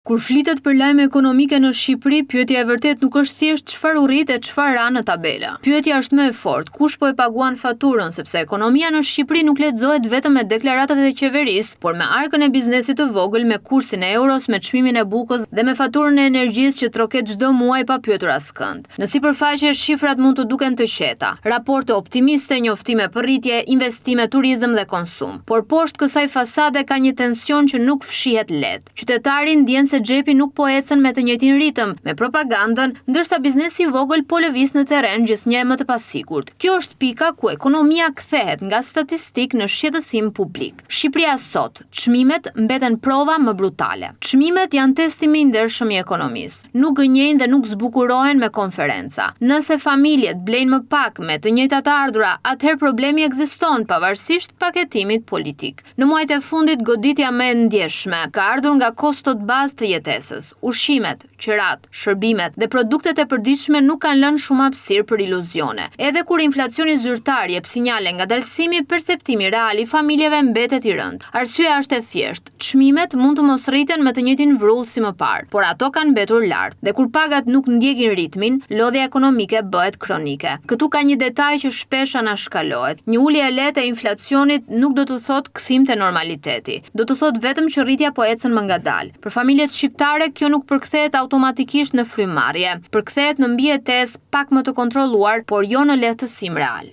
Kur flitet për lajme ekonomike në Shqipëri, pyetja e vërtet nuk është thjesht çfarë urrit e çfarë ra në tabela. Pyetja është më e fortë, kush po e paguan faturën, sepse ekonomia në Shqipëri nuk lexohet vetëm me deklaratat e qeverisë, por me arkën e biznesit të vogël, me kursin e euros, me çmimin e bukës dhe me faturën e energjisë që troket çdo muaj pa pyetur askënd. Në sipërfaqe shifrat mund të duken të qeta, raporte optimiste, njoftime për rritje, investime, turizëm dhe konsum. Por poshtë kësaj fasade ka një tension që nuk fshihet lehtë. Qytetarin ndjen se xhepi nuk po ecën me të njëjtin ritëm, me propagandën, ndërsa biznesi i vogël po lëviz në terren gjithnjë më të pasigurt. Kjo është pika ku ekonomia kthehet nga statistik në shqetësim publik. Shqipëria sot, çmimet mbeten prova më brutale. Çmimet janë testi më i ndershëm i ekonomisë. Nuk gënjejnë dhe nuk zbukurohen me konferenca. Nëse familjet blejnë më pak me të njëjtat ardhura, atëherë problemi ekziston pavarësisht paketimit politik. Në muajt e fundit goditja më e ndjeshme ka ardhur nga kostot bazë të jetesës. Ushqimet, qirat, shërbimet dhe produktet e përditshme nuk kanë lënë shumë hapësirë për iluzione. Edhe kur inflacioni zyrtar jep sinjale ngadalësimi, perceptimi real i familjeve mbetet i rënd. Arsyeja është e thjeshtë. Çmimet mund të mos rriten me të njëjtin vrull si më parë, por ato kanë mbetur lart. Dhe kur pagat nuk ndjekin ritmin, lodhja ekonomike bëhet kronike. Këtu ka një detaj që shpesh anashkalohet. Një ulje e lehtë e inflacionit nuk do të thotë kthim te normaliteti. Do të thotë vetëm që rritja po ecën më ngadalë. Për familjet shqiptare kjo nuk përkthehet automatikisht në frymarrje. Përkthehet në mbijetesë pak më të kontrolluar, por jo në lehtësim real.